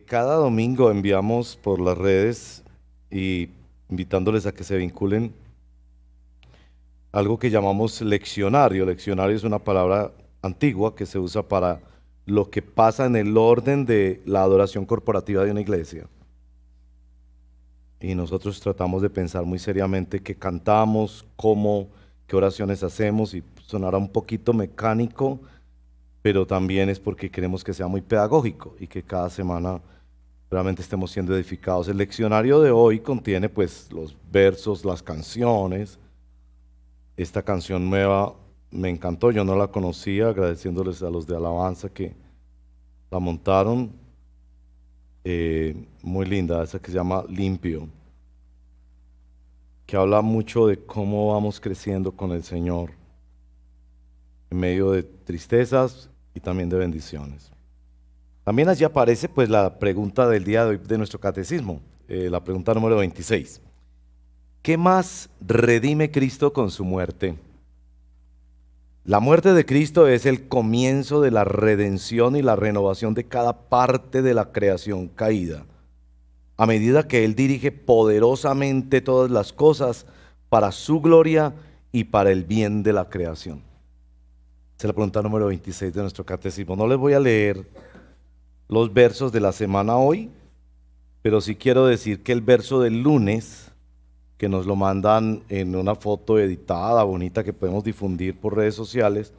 cada domingo enviamos por las redes y invitándoles a que se vinculen algo que llamamos leccionario. Leccionario es una palabra antigua que se usa para lo que pasa en el orden de la adoración corporativa de una iglesia. Y nosotros tratamos de pensar muy seriamente qué cantamos, cómo, qué oraciones hacemos, y sonará un poquito mecánico, pero también es porque queremos que sea muy pedagógico y que cada semana realmente estemos siendo edificados. El leccionario de hoy contiene pues los versos, las canciones. Esta canción nueva me encantó, yo no la conocía, agradeciéndoles a los de alabanza que la montaron. Muy linda, esa que se llama Limpio, que habla mucho de cómo vamos creciendo con el Señor en medio de tristezas y también de bendiciones. También allí aparece pues la pregunta del día de hoy de nuestro catecismo, la pregunta número 26. ¿Qué más redime Cristo con su muerte? La muerte de Cristo es el comienzo de la redención y la renovación de cada parte de la creación caída, a medida que Él dirige poderosamente todas las cosas para su gloria y para el bien de la creación. Esa es la pregunta número 26 de nuestro catecismo. No les voy a leer los versos de la semana hoy, pero sí quiero decir que el verso del lunes, que nos lo mandan en una foto editada, bonita, que podemos difundir por redes sociales,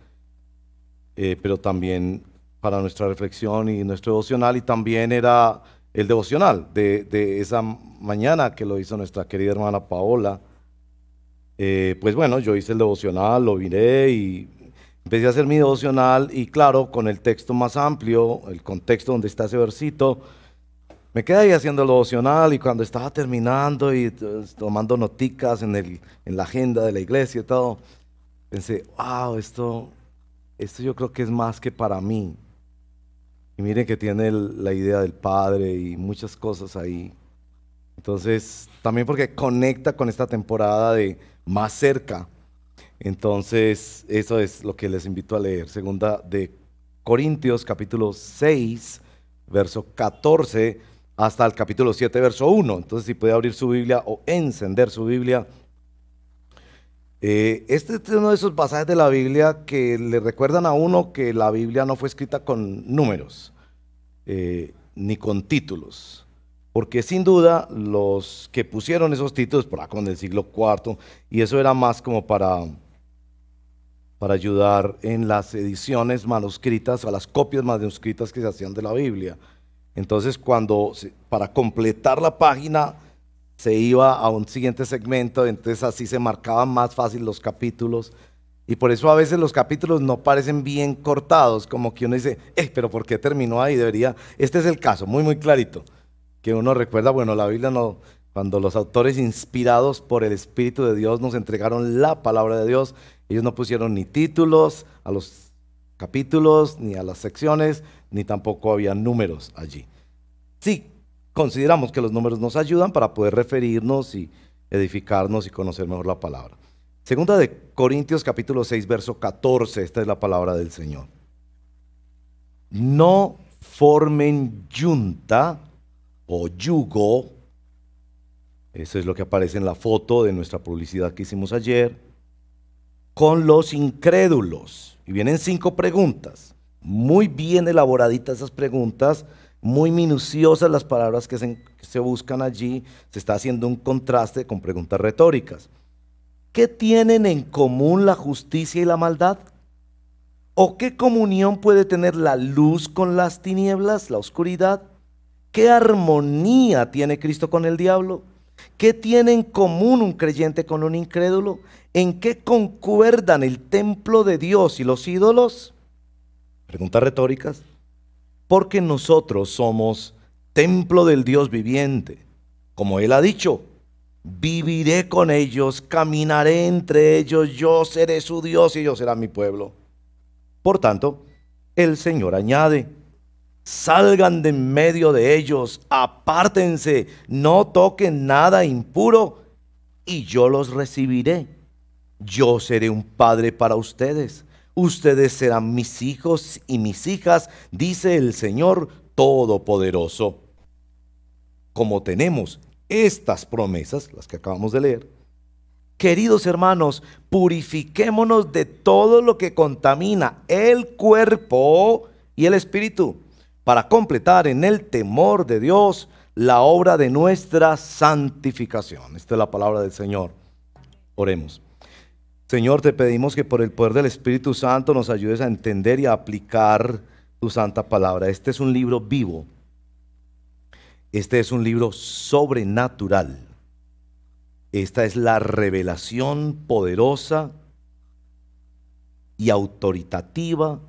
pero también para nuestra reflexión y nuestro devocional, y también era el devocional de esa mañana que lo hizo nuestra querida hermana Paola. Pues bueno, yo hice el devocional, lo miré y empecé a hacer mi devocional, y claro, con el texto más amplio, el contexto donde está ese versito, me quedé ahí haciendo el devocional, y cuando estaba terminando y tomando noticas en la agenda de la iglesia y todo, pensé, wow, esto yo creo que es más que para mí. Y miren que tiene la idea del Padre y muchas cosas ahí. Entonces, también porque conecta con esta temporada de más cerca. Entonces, eso es lo que les invito a leer. Segunda de Corintios, capítulo 6, verso 14, hasta el capítulo 7, verso 1. Entonces, si puede abrir su Biblia o encender su Biblia. Este es uno de esos pasajes de la Biblia que le recuerdan a uno que la Biblia no fue escrita con números, ni con títulos. Porque sin duda los que pusieron esos títulos por acá con el siglo IV, y eso era más como para ayudar en las ediciones manuscritas o las copias manuscritas que se hacían de la Biblia. Entonces para completar la página se iba a un siguiente segmento, entonces así se marcaban más fácil los capítulos, y por eso a veces los capítulos no parecen bien cortados, como que uno dice, pero ¿por qué terminó ahí? Este es el caso, muy muy clarito, que uno recuerda, bueno, la Biblia no, cuando los autores inspirados por el Espíritu de Dios nos entregaron la palabra de Dios, ellos no pusieron ni títulos a los capítulos, ni a las secciones, ni tampoco había números allí. Sí, consideramos que los números nos ayudan para poder referirnos y edificarnos y conocer mejor la palabra. Segunda de Corintios capítulo 6, verso 14, esta es la palabra del Señor. No formen yunta o yugo, eso es lo que aparece en la foto de nuestra publicidad que hicimos ayer, con los incrédulos. Y vienen 5 preguntas, muy bien elaboraditas esas preguntas, muy minuciosas las palabras que se buscan allí. Se está haciendo un contraste con preguntas retóricas. ¿Qué tienen en común la justicia y la maldad? ¿O qué comunión puede tener la luz con las tinieblas, la oscuridad? ¿Qué armonía tiene Cristo con el diablo? ¿Qué tiene en común un creyente con un incrédulo? ¿En qué concuerdan el templo de Dios y los ídolos? Preguntas retóricas. Porque nosotros somos templo del Dios viviente. Como Él ha dicho, viviré con ellos, caminaré entre ellos, yo seré su Dios y ellos serán mi pueblo. Por tanto, el Señor añade, salgan de en medio de ellos, apártense, no toquen nada impuro, y yo los recibiré. Yo seré un padre para ustedes. Ustedes serán mis hijos y mis hijas, dice el Señor Todopoderoso. como tenemos estas promesas, las que acabamos de leer, queridos hermanos, purifiquémonos de todo lo que contamina el cuerpo y el espíritu, para completar en el temor de Dios la obra de nuestra santificación. Esta es la palabra del Señor. Oremos. Señor, te pedimos que por el poder del Espíritu Santo nos ayudes a entender y a aplicar tu santa palabra. Este es un libro vivo. Este es un libro sobrenatural. Esta es la revelación poderosa y autoritativa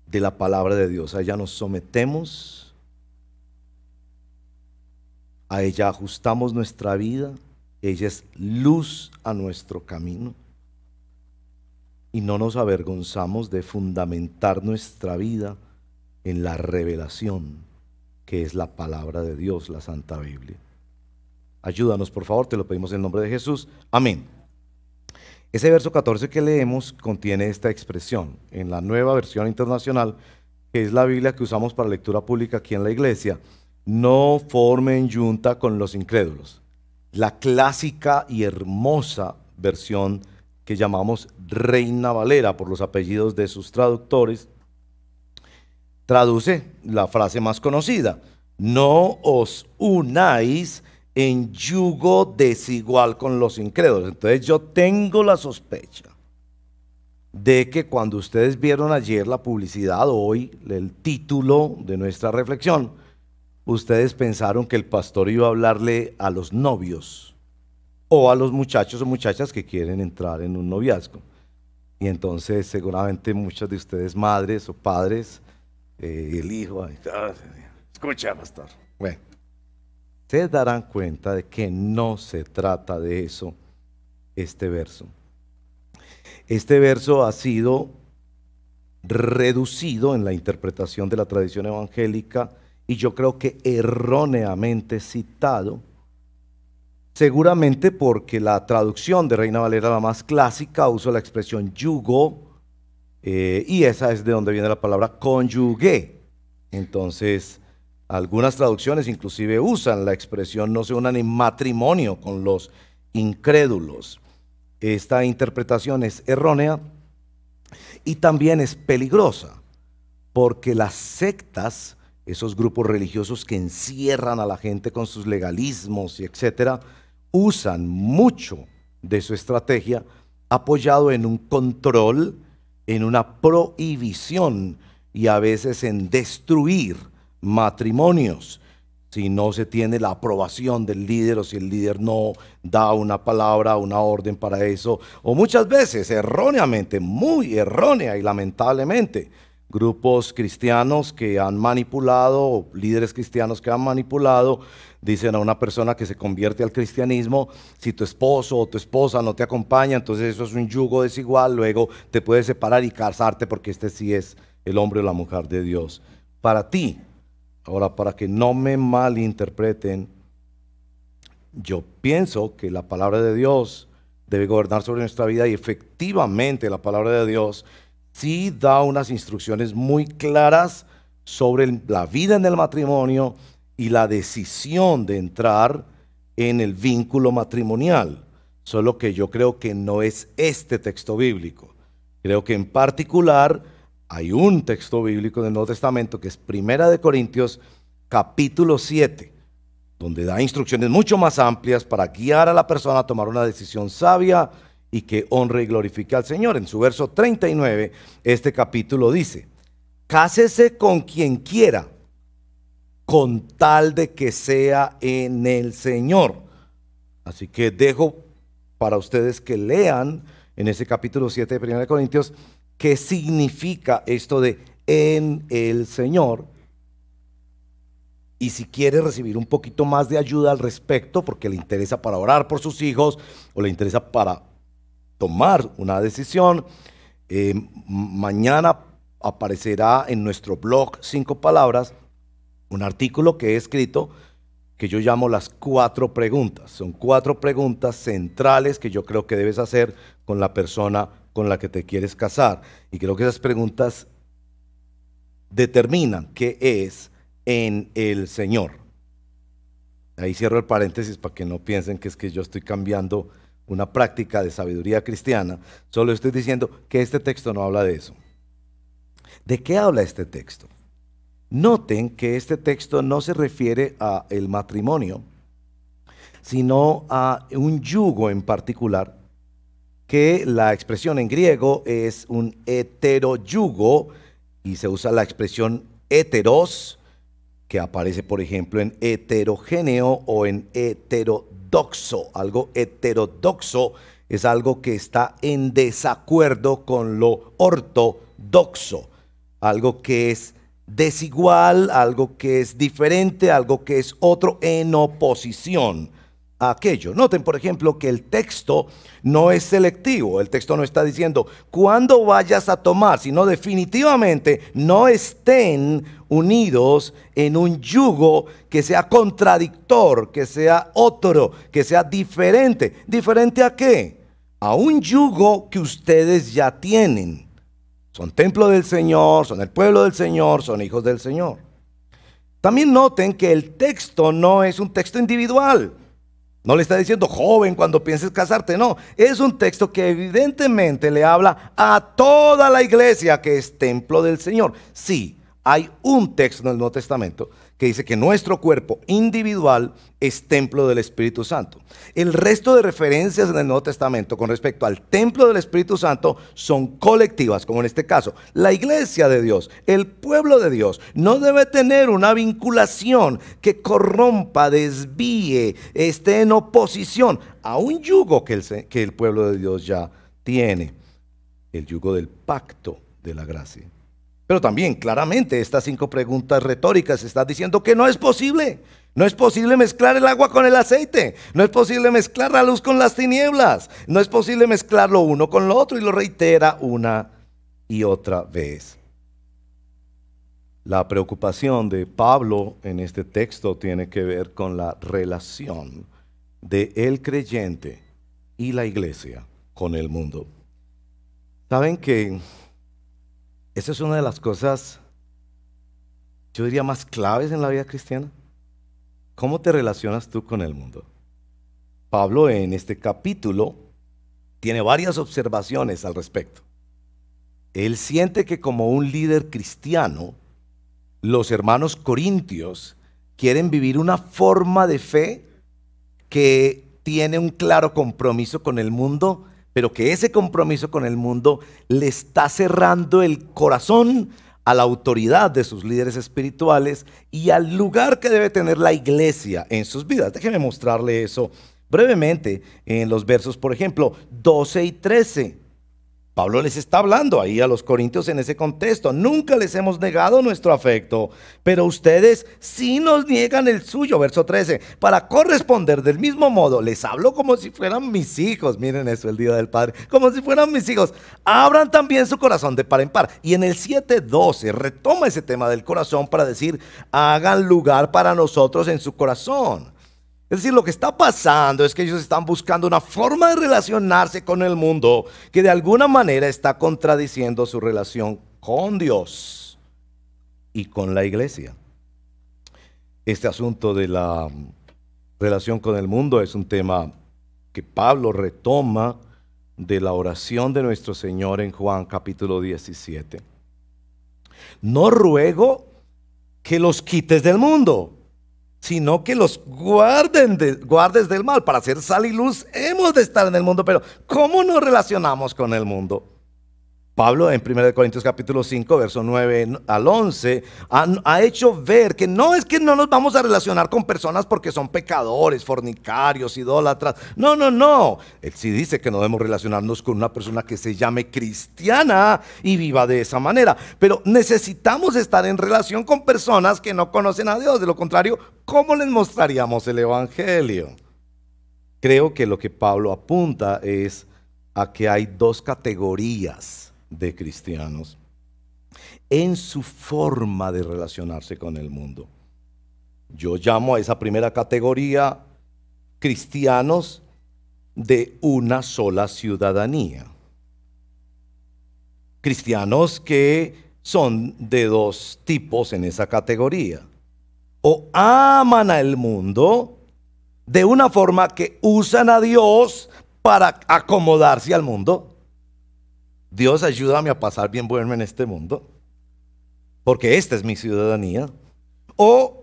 de la palabra de Dios. A ella nos sometemos, a ella ajustamos nuestra vida, ella es luz a nuestro camino y no nos avergonzamos de fundamentar nuestra vida en la revelación que es la palabra de Dios, la Santa Biblia. Ayúdanos, por favor, te lo pedimos en el nombre de Jesús. Amén. Ese verso 14 que leemos contiene esta expresión en la Nueva Versión Internacional, que es la Biblia que usamos para lectura pública aquí en la iglesia. No formen yunta con los incrédulos. La clásica y hermosa versión que llamamos Reina Valera por los apellidos de sus traductores, traduce la frase más conocida: no os unáis en yugo desigual con los incrédulos. Entonces yo tengo la sospecha de que cuando ustedes vieron ayer la publicidad, hoy el título de nuestra reflexión, ustedes pensaron que el pastor iba a hablarle a los novios o a los muchachos o muchachas que quieren entrar en un noviazgo. Y entonces seguramente muchas de ustedes, madres o padres, el hijo, escucha, pastor. Bueno, se darán cuenta de que no se trata de eso este verso. Este verso ha sido reducido en la interpretación de la tradición evangélica y yo creo que erróneamente citado, seguramente porque la traducción de Reina Valera, la más clásica, usa la expresión yugo, y esa es de donde viene la palabra cónyuge. Entonces, algunas traducciones inclusive usan la expresión no se unan en matrimonio con los incrédulos. Esta interpretación es errónea y también es peligrosa, porque las sectas, esos grupos religiosos que encierran a la gente con sus legalismos y etcétera, usan mucho de su estrategia apoyado en un control, en una prohibición y a veces en destruir matrimonios si no se tiene la aprobación del líder o si el líder no da una palabra, una orden para eso, o muchas veces erróneamente, muy errónea y lamentablemente, grupos cristianos que han manipulado, o líderes cristianos que han manipulado, dicen a una persona que se convierte al cristianismo: si tu esposo o tu esposa no te acompaña, entonces eso es un yugo desigual, luego te puedes separar y casarte porque este sí es el hombre o la mujer de Dios. Para ti, ahora, para que no me malinterpreten, yo pienso que la palabra de Dios debe gobernar sobre nuestra vida y efectivamente la palabra de Dios sí da unas instrucciones muy claras sobre la vida en el matrimonio y la decisión de entrar en el vínculo matrimonial. Solo que yo creo que no es este texto bíblico. Creo que en particular hay un texto bíblico del Nuevo Testamento que es 1 Corintios capítulo 7, donde da instrucciones mucho más amplias para guiar a la persona a tomar una decisión sabia y que honre y glorifique al Señor. En su verso 39, este capítulo dice: cásese con quien quiera, con tal de que sea en el Señor. Así que dejo para ustedes que lean en ese capítulo 7 de 1 Corintios qué significa esto de en el Señor. Y si quiere recibir un poquito más de ayuda al respecto, porque le interesa para orar por sus hijos o le interesa para tomar una decisión, mañana aparecerá en nuestro blog 5 Palabras un artículo que he escrito que yo llamo las 4 preguntas. Son 4 preguntas centrales que yo creo que debes hacer con la persona con la que te quieres casar. Y creo que esas preguntas determinan qué es en el Señor. Ahí cierro el paréntesis para que no piensen que es que yo estoy cambiando una práctica de sabiduría cristiana. Solo estoy diciendo que este texto no habla de eso. ¿De qué habla este texto? Noten que este texto no se refiere al matrimonio, sino a un yugo en particular, que la expresión en griego es un heteroyugo, y se usa la expresión heteros, que aparece, por ejemplo, en heterogéneo o en heterodoxo. Algo heterodoxo es algo que está en desacuerdo con lo ortodoxo, algo que es desigual, algo que es diferente, algo que es otro en oposición a aquello. Noten, por ejemplo, que el texto no es selectivo. El texto no está diciendo cuándo vayas a tomar, sino definitivamente no estén unidos en un yugo que sea contradictor, que sea otro, que sea diferente. ¿Diferente a qué? A un yugo que ustedes ya tienen. Son templo del Señor, son el pueblo del Señor, son hijos del Señor. También noten que el texto no es un texto individual. No le está diciendo, joven, cuando pienses casarte, no. Es un texto que evidentemente le habla a toda la iglesia que es templo del Señor. Sí, hay un texto en el Nuevo Testamento que dice que nuestro cuerpo individual es templo del Espíritu Santo. El resto de referencias en el Nuevo Testamento con respecto al templo del Espíritu Santo son colectivas, como en este caso. La iglesia de Dios, el pueblo de Dios, no debe tener una vinculación que corrompa, desvíe, esté en oposición a un yugo que el pueblo de Dios ya tiene, el yugo del pacto de la gracia. Pero también, claramente, estas 5 preguntas retóricas están diciendo que no es posible. No es posible mezclar el agua con el aceite. No es posible mezclar la luz con las tinieblas. No es posible mezclar lo uno con lo otro, y lo reitera una y otra vez. La preocupación de Pablo en este texto tiene que ver con la relación de el creyente y la iglesia con el mundo. ¿Saben que esa es una de las cosas, yo diría, más claves en la vida cristiana? ¿Cómo te relacionas tú con el mundo? Pablo en este capítulo tiene varias observaciones al respecto. Él siente que como un líder cristiano, los hermanos corintios quieren vivir una forma de fe que tiene un claro compromiso con el mundo, pero que ese compromiso con el mundo le está cerrando el corazón a la autoridad de sus líderes espirituales y al lugar que debe tener la iglesia en sus vidas. Déjeme mostrarle eso brevemente en los versos, por ejemplo, 12 y 13. Pablo les está hablando ahí a los corintios en ese contexto. Nunca les hemos negado nuestro afecto, pero ustedes sí nos niegan el suyo. Verso 13, para corresponder del mismo modo, les hablo como si fueran mis hijos. Miren eso, el Día del Padre, como si fueran mis hijos. Abran también su corazón de par en par. Y en el 7:12 retoma ese tema del corazón para decir, hagan lugar para nosotros en su corazón. Es decir, lo que está pasando es que ellos están buscando una forma de relacionarse con el mundo que de alguna manera está contradiciendo su relación con Dios y con la iglesia. Este asunto de la relación con el mundo es un tema que Pablo retoma de la oración de nuestro Señor en Juan capítulo 17. No ruego que los quites del mundo, sino que los guardes del mal. Para ser sal y luz hemos de estar en el mundo, pero ¿cómo nos relacionamos con el mundo? Pablo en 1 Corintios capítulo 5, verso 9 al 11, ha hecho ver que no es que no nos vamos a relacionar con personas porque son pecadores, fornicarios, idólatras. No, no, no. Él sí dice que no debemos relacionarnos con una persona que se llame cristiana y viva de esa manera. Pero necesitamos estar en relación con personas que no conocen a Dios. De lo contrario, ¿cómo les mostraríamos el evangelio? Creo que lo que Pablo apunta es a que hay 2 categorías de cristianos en su forma de relacionarse con el mundo. Yo llamo a esa primera categoría cristianos de una sola ciudadanía. Cristianos que son de 2 tipos en esa categoría. O aman al mundo de una forma que usan a Dios para acomodarse al mundo. Dios, ayúdame a pasar bien bueno en este mundo, porque esta es mi ciudadanía. O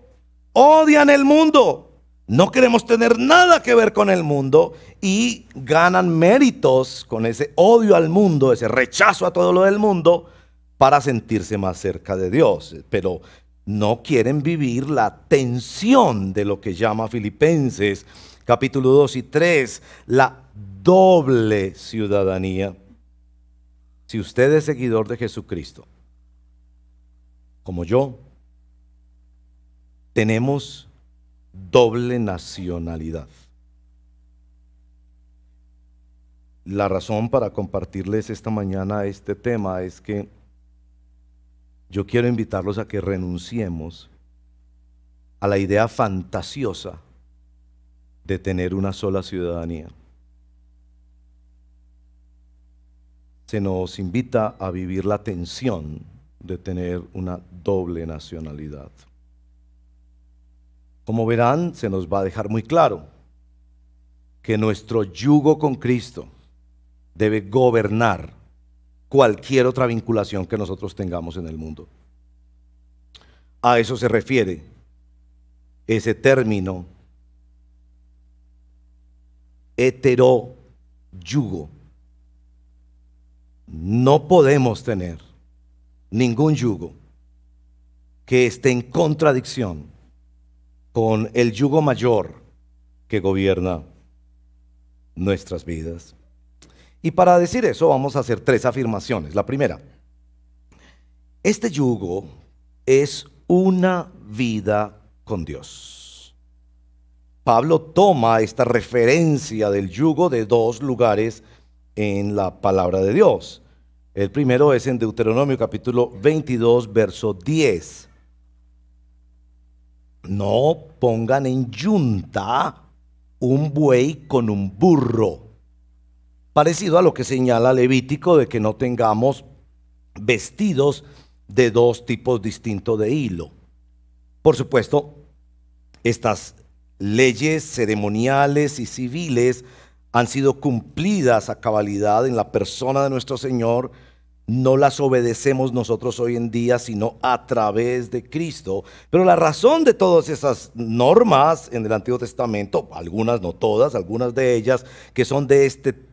odian el mundo, no queremos tener nada que ver con el mundo, y ganan méritos con ese odio al mundo, ese rechazo a todo lo del mundo, para sentirse más cerca de Dios. Pero no quieren vivir la tensión de lo que llama Filipenses capítulo 2 y 3, la doble ciudadanía. Si usted es seguidor de Jesucristo, como yo, tenemos doble nacionalidad. La razón para compartirles esta mañana este tema es que yo quiero invitarlos a que renunciemos a la idea fantasiosa de tener una sola ciudadanía. Se nos invita a vivir la tensión de tener una doble nacionalidad. Como verán, se nos va a dejar muy claro que nuestro yugo con Cristo debe gobernar cualquier otra vinculación que nosotros tengamos en el mundo. A eso se refiere ese término heteroyugo. No podemos tener ningún yugo que esté en contradicción con el yugo mayor que gobierna nuestras vidas. Y para decir eso vamos a hacer 3 afirmaciones. La primera: este yugo es una vida con Dios. Pablo toma esta referencia del yugo de 2 lugares en la palabra de Dios. El primero es en Deuteronomio capítulo 22, verso 10. No pongan en yunta un buey con un burro. Parecido a lo que señala Levítico de que no tengamos vestidos de 2 tipos distintos de hilo. Por supuesto, estas leyes ceremoniales y civiles han sido cumplidas a cabalidad en la persona de nuestro Señor. No las obedecemos nosotros hoy en día, sino a través de Cristo. Pero la razón de todas esas normas en el Antiguo Testamento, algunas, no todas, algunas de ellas, que son de este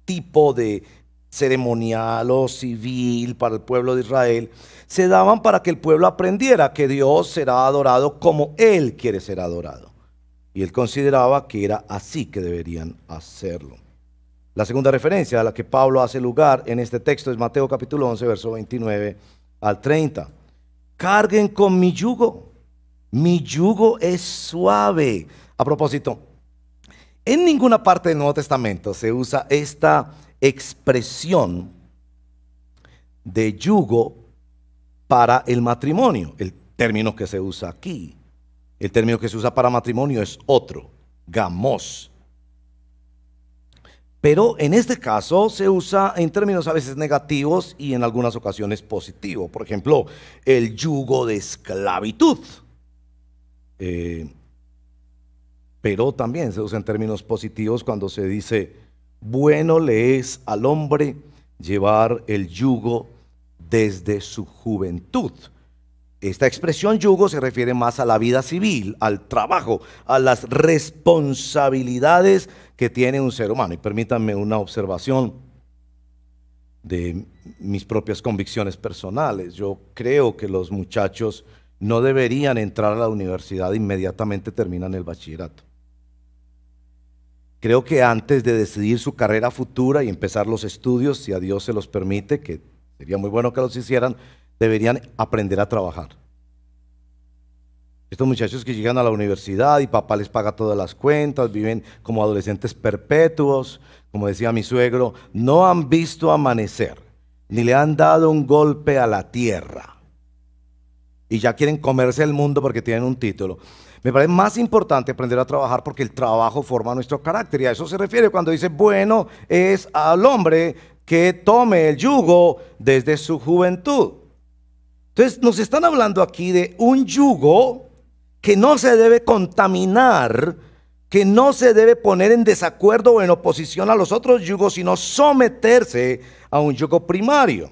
tipo de ceremonial o civil para el pueblo de Israel, se daban para que el pueblo aprendiera que Dios será adorado como Él quiere ser adorado. Y él consideraba que era así que deberían hacerlo. La segunda referencia a la que Pablo hace lugar en este texto es Mateo capítulo 11, verso 29 al 30. Carguen con mi yugo es suave. A propósito, en ninguna parte del Nuevo Testamento se usa esta expresión de yugo para el matrimonio, el término que se usa aquí. El término que se usa para matrimonio es otro, gamos. Pero en este caso se usa en términos a veces negativos y en algunas ocasiones positivos. Por ejemplo, el yugo de esclavitud. Pero también se usa en términos positivos cuando se dice: bueno le es al hombre llevar el yugo desde su juventud. Esta expresión yugo se refiere más a la vida civil, al trabajo, a las responsabilidades que tiene un ser humano. Y permítanme una observación de mis propias convicciones personales. Yo creo que los muchachos no deberían entrar a la universidad inmediatamente terminan el bachillerato. Creo que antes de decidir su carrera futura y empezar los estudios, si a Dios se los permite, que sería muy bueno que los hicieran, deberían aprender a trabajar. Estos muchachos que llegan a la universidad y papá les paga todas las cuentas, viven como adolescentes perpetuos, como decía mi suegro, no han visto amanecer, ni le han dado un golpe a la tierra. Y ya quieren comerse el mundo porque tienen un título. Me parece más importante aprender a trabajar porque el trabajo forma nuestro carácter. Y a eso se refiere cuando dice, bueno, es al hombre que tome el yugo desde su juventud. Entonces nos están hablando aquí de un yugo que no se debe contaminar que no se debe poner en desacuerdo o en oposición a los otros yugos, sino someterse a un yugo primario.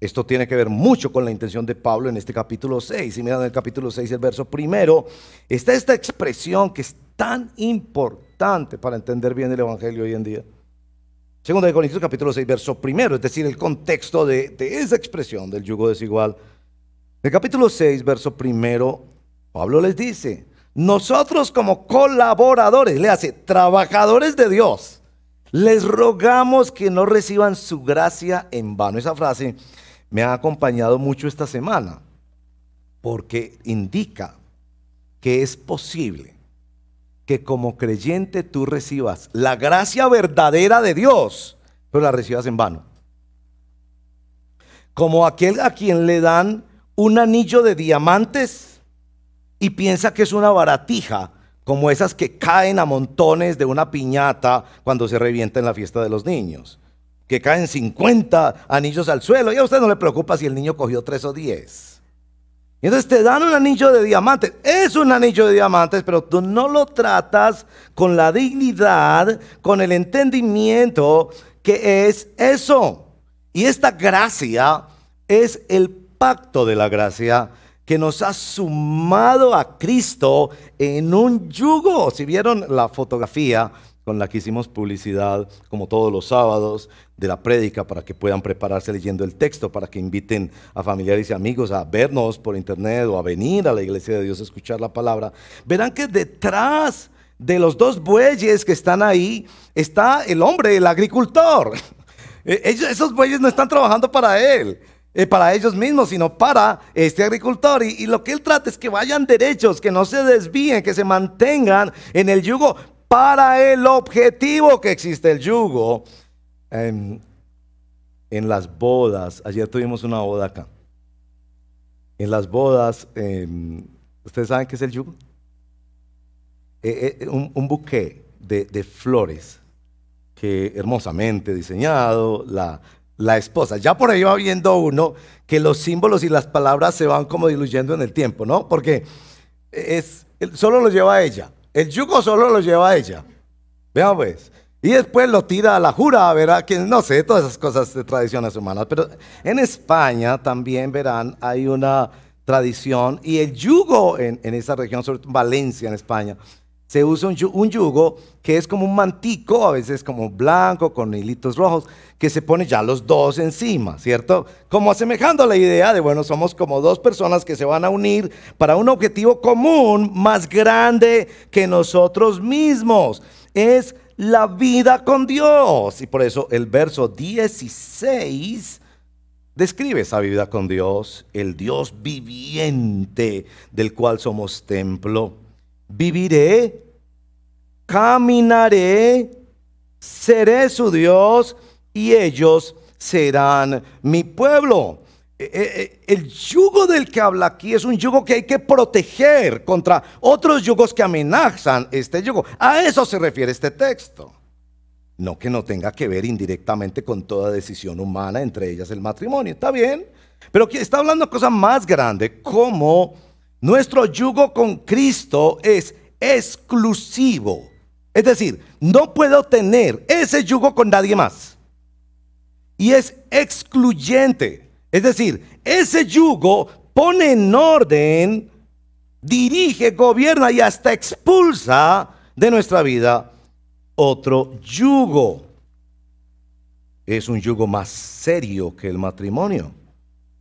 Esto tiene que ver mucho con la intención de Pablo en este capítulo 6. Si miran el capítulo 6, el verso primero, está esta expresión que es tan importante para entender bien el Evangelio hoy en día. Segunda de Corintios capítulo 6, verso primero, es decir, el contexto de esa expresión del yugo desigual. En el capítulo 6, verso primero, Pablo les dice: nosotros como colaboradores, le hace trabajadores de Dios, les rogamos que no reciban su gracia en vano. Esa frase me ha acompañado mucho esta semana, porque indica que es posible que como creyente tú recibas la gracia verdadera de Dios, pero la recibas en vano. Como aquel a quien le dan un anillo de diamantes y piensa que es una baratija, como esas que caen a montones de una piñata cuando se revienta en la fiesta de los niños, que caen 50 anillos al suelo y a usted no le preocupa si el niño cogió 3 o 10. Y entonces te dan un anillo de diamantes, es un anillo de diamantes, pero tú no lo tratas con la dignidad, con el entendimiento que es eso. Y esta gracia es el pacto de la gracia que nos ha sumado a Cristo en un yugo. Si vieron la fotografía con la que hicimos publicidad, como todos los sábados, de la prédica, para que puedan prepararse leyendo el texto, para que inviten a familiares y amigos a vernos por internet o a venir a la iglesia de Dios a escuchar la palabra, verán que detrás de los 2 bueyes que están ahí está el hombre, el agricultor. Esos bueyes no están trabajando para él, para ellos mismos, sino para este agricultor. Y lo que él trata es que vayan derechos, que no se desvíen, que se mantengan en el yugo para el objetivo que existe el yugo. En las bodas, ayer tuvimos una boda acá. En las bodas, ¿ustedes saben qué es el yugo? Un buqué de flores que hermosamente diseñado, la esposa. Ya por ahí va viendo uno que los símbolos y las palabras se van como diluyendo en el tiempo, ¿no? Porque solo lo lleva ella. El yugo solo lo lleva ella. Vean pues. Y después lo tira a la jura, verá que no sé, todas esas cosas de tradiciones humanas. Pero en España también verán, hay una tradición, y el yugo en esa región, sobre todo en Valencia, en España, se usa un yugo que es como un mantico, a veces como blanco, con hilitos rojos, que se pone ya los 2 encima, ¿cierto? Como asemejando la idea de, bueno, somos como 2 personas que se van a unir para un objetivo común más grande que nosotros mismos. Es la vida con Dios. Y por eso el verso 16 describe esa vida con Dios, el Dios viviente del cual somos templo. Viviré, caminaré, seré su Dios y ellos serán mi pueblo. El yugo del que habla aquí es un yugo que hay que proteger contra otros yugos que amenazan este yugo. A eso se refiere este texto. No que no tenga que ver indirectamente con toda decisión humana, entre ellas el matrimonio. Está bien, pero que está hablando de cosas más grandes, como nuestro yugo con Cristo es exclusivo. Es decir, no puedo tener ese yugo con nadie más. Y es excluyente. Es decir, ese yugo pone en orden, dirige, gobierna y hasta expulsa de nuestra vida otro yugo. Es un yugo más serio que el matrimonio.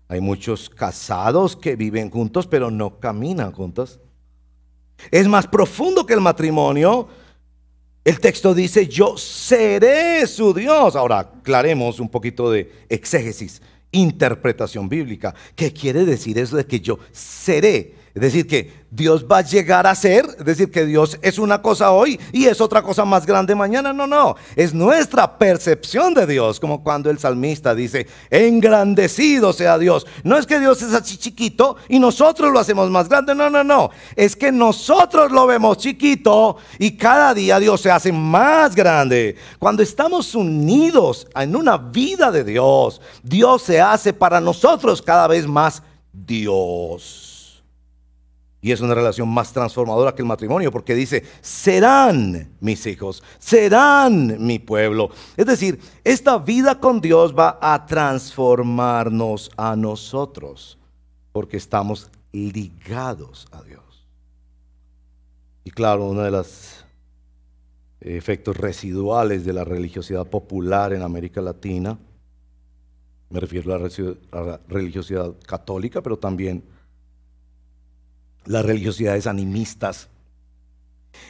Hay muchos casados que viven juntos pero no caminan juntos. Es más profundo que el matrimonio. El texto dice: yo seré su Dios. Ahora aclaremos un poquito de exégesis, interpretación bíblica. ¿Qué quiere decir eso de que yo seré? Es decir, que Dios va a llegar a ser, es decir, que Dios es una cosa hoy y es otra cosa más grande mañana. No, es nuestra percepción de Dios, como cuando el salmista dice: engrandecido sea Dios. No es que Dios es así chiquito y nosotros lo hacemos más grande, no, es que nosotros lo vemos chiquito y cada día Dios se hace más grande. Cuando estamos unidos en una vida de Dios, Dios se hace para nosotros cada vez más Dios. Y es una relación más transformadora que el matrimonio, porque dice, serán mis hijos, serán mi pueblo. Es decir, esta vida con Dios va a transformarnos a nosotros, porque estamos ligados a Dios. Y claro, uno de los efectos residuales de la religiosidad popular en América Latina, me refiero a la religiosidad católica, pero también las religiosidades animistas,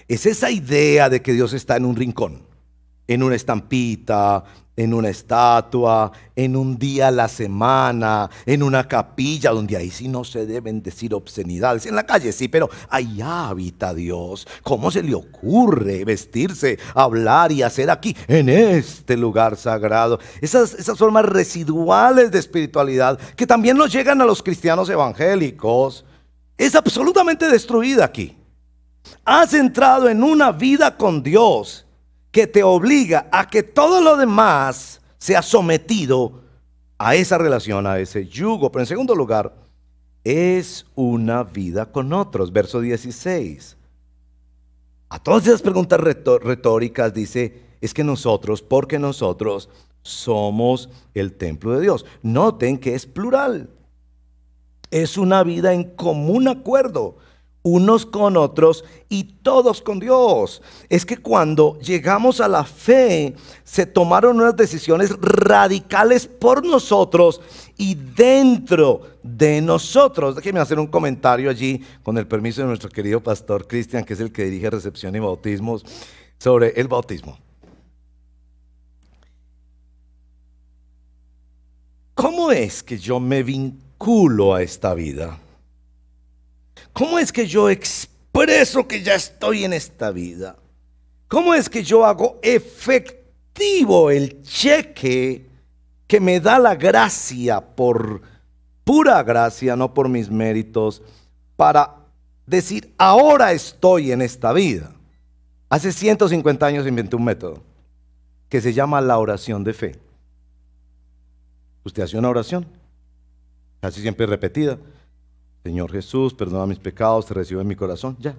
es esa idea de que Dios está en un rincón, en una estampita, en una estatua, en un día a la semana, en una capilla, donde ahí sí no se deben decir obscenidades. En la calle sí, pero allá habita Dios. ¿Cómo se le ocurre vestirse, hablar y hacer aquí, en este lugar sagrado? Esas formas residuales de espiritualidad que también nos llegan a los cristianos evangélicos, es absolutamente destruida aquí. Has entrado en una vida con Dios que te obliga a que todo lo demás sea sometido a esa relación, a ese yugo. Pero en segundo lugar, es una vida con otros. Verso 16. A todas esas preguntas retóricas dice, es que nosotros, porque nosotros somos el templo de Dios. Noten que es plural. Es una vida en común acuerdo, unos con otros y todos con Dios. Es que cuando llegamos a la fe, se tomaron unas decisiones radicales por nosotros y dentro de nosotros. Déjenme hacer un comentario allí, con el permiso de nuestro querido pastor Cristian, que es el que dirige recepción y bautismos, sobre el bautismo. ¿Cómo es que yo me vinculo a esta vida? ¿Cómo es que yo expreso que ya estoy en esta vida? ¿Cómo es que yo hago efectivo el cheque que me da la gracia, por pura gracia, no por mis méritos, para decir, ahora estoy en esta vida? Hace 150 años inventé un método que se llama la oración de fe. Usted hace una oración, casi siempre repetida. Señor Jesús, perdona mis pecados, te recibo en mi corazón, ya.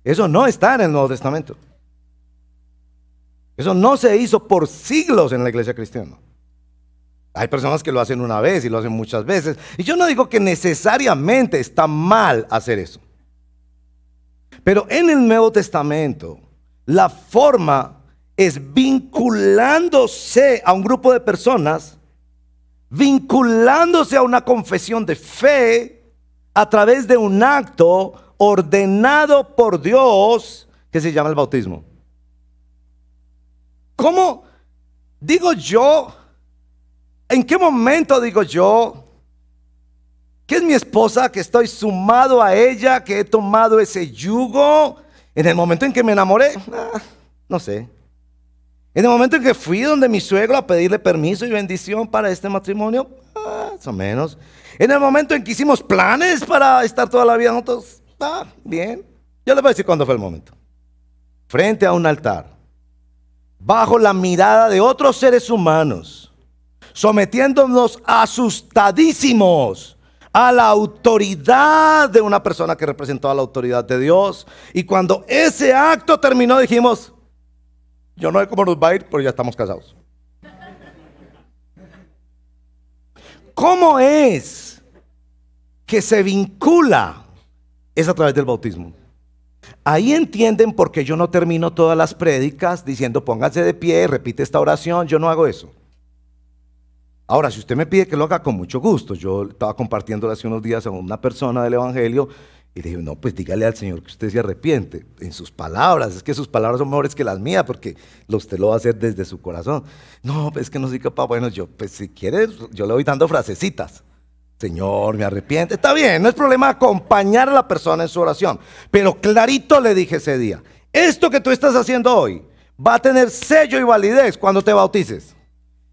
Eso no está en el Nuevo Testamento. Eso no se hizo por siglos en la iglesia cristiana. Hay personas que lo hacen una vez y lo hacen muchas veces. Y yo no digo que necesariamente está mal hacer eso. Pero en el Nuevo Testamento, la forma es vinculándose a un grupo de personas, vinculándose a una confesión de fe a través de un acto ordenado por Dios que se llama el bautismo. ¿Cómo digo yo? ¿En qué momento digo yo que es mi esposa, que estoy sumado a ella, que he tomado ese yugo? En el momento en que me enamoré, no sé. En el momento en que fui donde mi suegro a pedirle permiso y bendición para este matrimonio, más o menos. En el momento en que hicimos planes para estar toda la vida juntos, bien. Yo les voy a decir cuándo fue el momento. Frente a un altar, bajo la mirada de otros seres humanos, sometiéndonos asustadísimos a la autoridad de una persona que representó a la autoridad de Dios. Y cuando ese acto terminó, dijimos, yo no sé cómo nos va a ir, pero ya estamos casados. ¿Cómo es que se vincula? Es a través del bautismo. Ahí entienden por qué yo no termino todas las prédicas diciendo pónganse de pie, repite esta oración. Yo no hago eso. Ahora, si usted me pide que lo haga, con mucho gusto. Yo estaba compartiendo hace unos días a una persona del Evangelio y le dije, no, pues dígale al Señor que usted se arrepiente en sus palabras. Es que sus palabras son mejores que las mías porque usted lo va a hacer desde su corazón. No, pues es que no soy capaz. Bueno, yo, pues si quiere, yo le voy dando frasecitas. Señor, me arrepiente. Está bien, no es problema acompañar a la persona en su oración. Pero clarito le dije ese día, esto que tú estás haciendo hoy va a tener sello y validez cuando te bautices.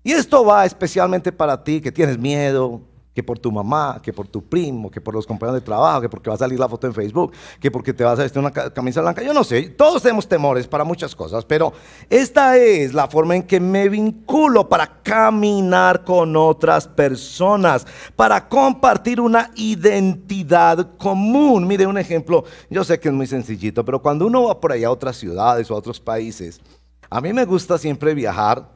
Y esto va especialmente para ti que tienes miedo, que por tu mamá, que por tu primo, que por los compañeros de trabajo, que porque va a salir la foto en Facebook, que porque te vas a vestir una camisa blanca. Yo no sé, todos tenemos temores para muchas cosas, pero esta es la forma en que me vinculo para caminar con otras personas, para compartir una identidad común. Mire un ejemplo, yo sé que es muy sencillito, pero cuando uno va por allá a otras ciudades o a otros países, a mí me gusta siempre viajar.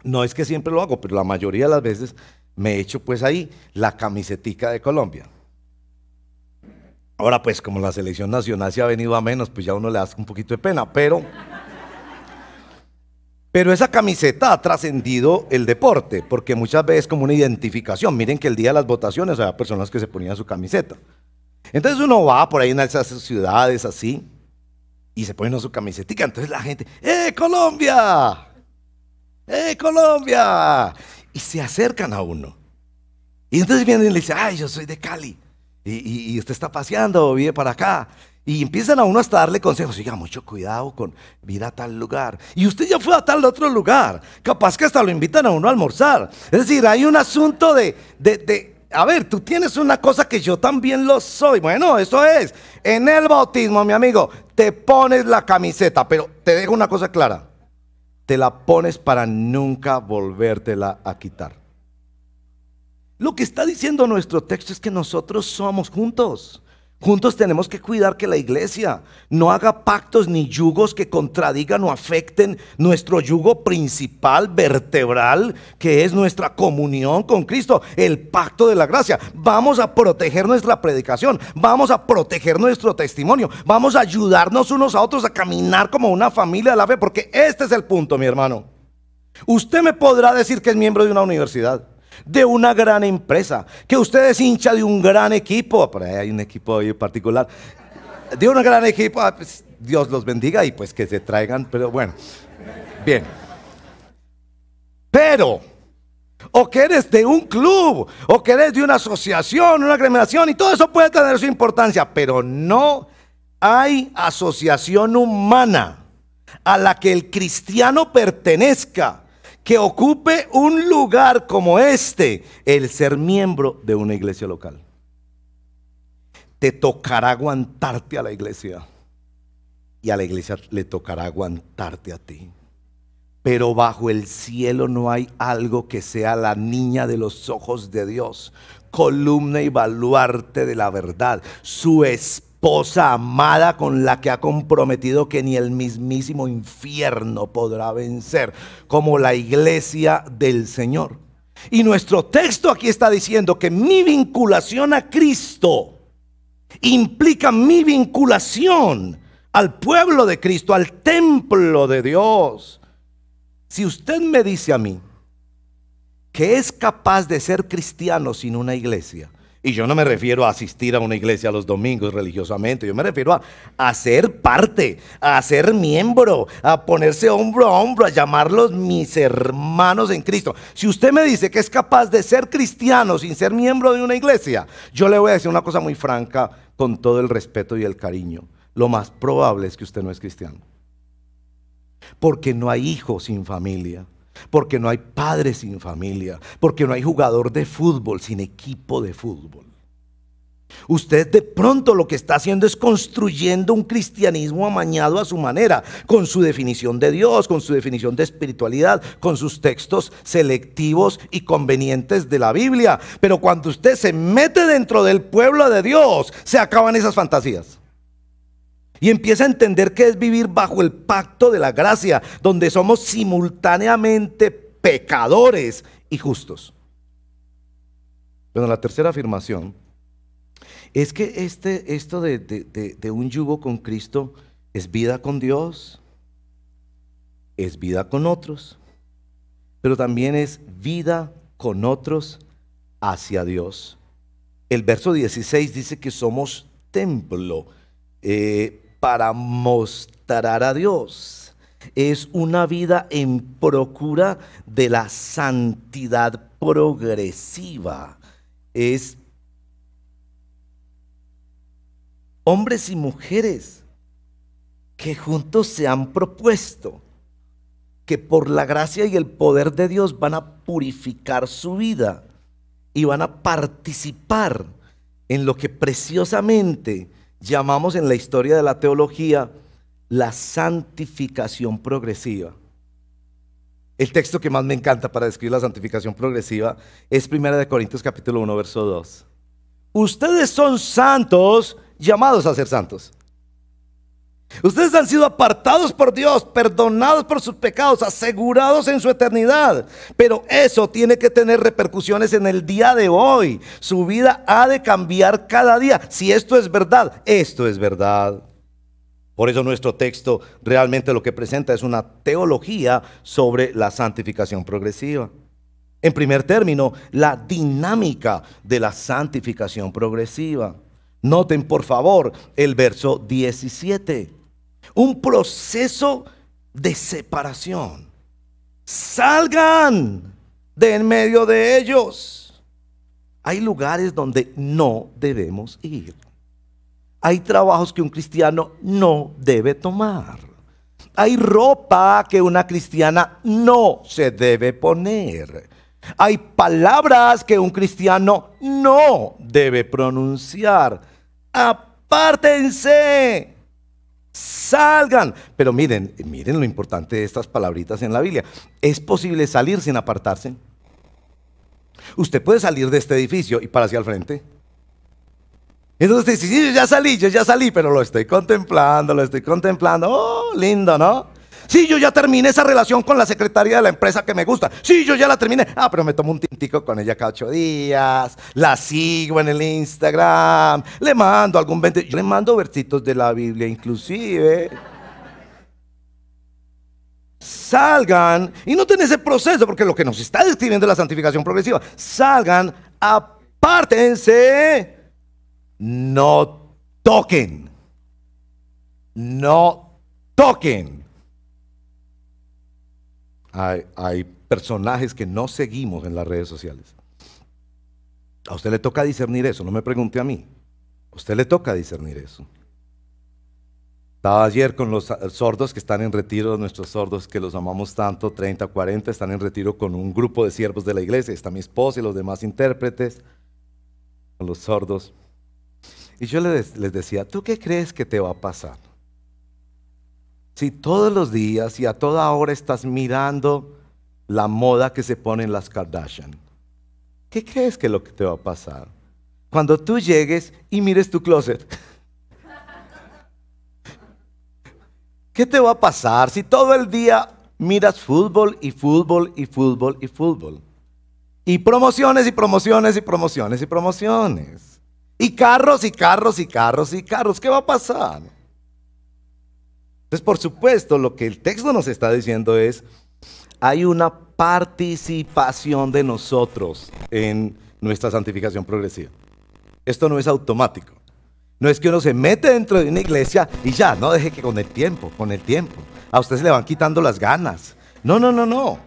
No es que siempre lo hago, pero la mayoría de las veces me echo pues ahí la camisetica de Colombia. Ahora pues como la selección nacional se ha venido a menos, pues ya uno le hace un poquito de pena, pero esa camiseta ha trascendido el deporte, porque muchas veces como una identificación. Miren que el día de las votaciones había personas que se ponían su camiseta. Entonces uno va por ahí en esas ciudades así y se pone su camisetica. Entonces la gente, Colombia! Colombia! Y se acercan a uno. Y entonces vienen y le dicen, ay, yo soy de Cali. Y usted está paseando o vive para acá. Y empiezan a uno hasta darle consejos. Oiga, mucho cuidado con ir a tal lugar. Y usted ya fue a tal otro lugar. Capaz que hasta lo invitan a uno a almorzar. Es decir, hay un asunto a ver, tú tienes una cosa que yo también lo soy. Bueno, eso es. En el bautismo, mi amigo, te pones la camiseta. Pero te dejo una cosa clara. Te la pones para nunca volvértela a quitar. Lo que está diciendo nuestro texto es que nosotros somos juntos. Juntos tenemos que cuidar que la iglesia no haga pactos ni yugos que contradigan o afecten nuestro yugo principal, vertebral, que es nuestra comunión con Cristo, el pacto de la gracia. Vamos a proteger nuestra predicación, vamos a proteger nuestro testimonio, vamos a ayudarnos unos a otros a caminar como una familia de la fe, porque este es el punto, mi hermano. Usted me podrá decir que es miembro de una universidad, de una gran empresa, que usted es hincha de un gran equipo, por ahí hay un equipo en particular, de un gran equipo, pues Dios los bendiga y pues que se traigan, pero bueno, bien. Pero, o que eres de un club, o que eres de una asociación, una agremiación, y todo eso puede tener su importancia, pero no hay asociación humana a la que el cristiano pertenezca que ocupe un lugar como este, el ser miembro de una iglesia local. Te tocará aguantarte a la iglesia y a la iglesia le tocará aguantarte a ti. Pero bajo el cielo no hay algo que sea la niña de los ojos de Dios, columna y baluarte de la verdad, su esposa amada con la que ha comprometido que ni el mismísimo infierno podrá vencer, como la iglesia del Señor. Y nuestro texto aquí está diciendo que mi vinculación a Cristo implica mi vinculación al pueblo de Cristo, al templo de Dios. Si usted me dice a mí que es capaz de ser cristiano sin una iglesia, y yo no me refiero a asistir a una iglesia los domingos religiosamente, yo me refiero a ser parte, a ser miembro, a ponerse hombro a hombro, a llamarlos mis hermanos en Cristo. Si usted me dice que es capaz de ser cristiano sin ser miembro de una iglesia, yo le voy a decir una cosa muy franca, con todo el respeto y el cariño. Lo más probable es que usted no es cristiano. Porque no hay hijo sin familia. Porque no hay padre sin familia, porque no hay jugador de fútbol sin equipo de fútbol. Usted de pronto lo que está haciendo es construyendo un cristianismo amañado a su manera, con su definición de Dios, con su definición de espiritualidad, con sus textos selectivos y convenientes de la Biblia. Pero cuando usted se mete dentro del pueblo de Dios, se acaban esas fantasías. Y empieza a entender que es vivir bajo el pacto de la gracia, donde somos simultáneamente pecadores y justos. Bueno, la tercera afirmación es que esto de un yugo con Cristo es vida con Dios, es vida con otros, pero también es vida con otros hacia Dios. El verso 16 dice que somos templo para mostrar a Dios. Es una vida en procura de la santidad progresiva. Es hombres y mujeres que juntos se han propuesto que por la gracia y el poder de Dios van a purificar su vida y van a participar en lo que preciosamente llamamos en la historia de la teología la santificación progresiva. El texto que más me encanta para describir la santificación progresiva es 1 Corintios capítulo 1, verso 2. Ustedes son santos, llamados a ser santos. Ustedes han sido apartados por Dios, perdonados por sus pecados, asegurados en su eternidad. Pero eso tiene que tener repercusiones en el día de hoy. Su vida ha de cambiar cada día. Si esto es verdad, esto es verdad. Por eso nuestro texto realmente lo que presenta es una teología sobre la santificación progresiva. En primer término, la dinámica de la santificación progresiva. Noten por favor el verso 17. Un proceso de separación. Salgan de en medio de ellos. Hay lugares donde no debemos ir. Hay trabajos que un cristiano no debe tomar. Hay ropa que una cristiana no se debe poner. Hay palabras que un cristiano no debe pronunciar. Apártense, salgan. Pero miren lo importante de estas palabritas en la Biblia. ¿Es posible salir sin apartarse? Usted puede salir de este edificio y para hacia el frente. Entonces dice, sí, yo ya salí, pero lo estoy contemplando. Oh, lindo, ¿no? Sí, yo ya terminé esa relación con la secretaria de la empresa que me gusta. Sí, yo ya la terminé. Pero me tomo un tintico con ella cada 8 días. La sigo en el Instagram. Le mando algún 20. Yo le mando versitos de la Biblia inclusive. Salgan y noten ese proceso, porque lo que nos está describiendo es la santificación progresiva. Salgan, apártense. No toquen. No toquen. Hay personajes que no seguimos en las redes sociales. A usted le toca discernir eso, no me pregunte a mí. A usted le toca discernir eso. Estaba ayer con los sordos que están en retiro, nuestros sordos que los amamos tanto, 30, 40, están en retiro con un grupo de siervos de la iglesia. Está mi esposa y los demás intérpretes, con los sordos. Y yo les decía, ¿tú qué crees que te va a pasar? Si todos los días y a toda hora estás mirando la moda que se pone en las Kardashian, ¿qué crees que es lo que te va a pasar? Cuando tú llegues y mires tu closet, ¿qué te va a pasar si todo el día miras fútbol y fútbol y fútbol y fútbol? Y promociones y promociones y promociones y promociones. Y carros y carros y carros y carros. ¿Qué va a pasar? Entonces, por supuesto, lo que el texto nos está diciendo es, hay una participación de nosotros en nuestra santificación progresiva. Esto no es automático. No es que uno se mete dentro de una iglesia y ya, no deje que con el tiempo, a usted se le van quitando las ganas. No.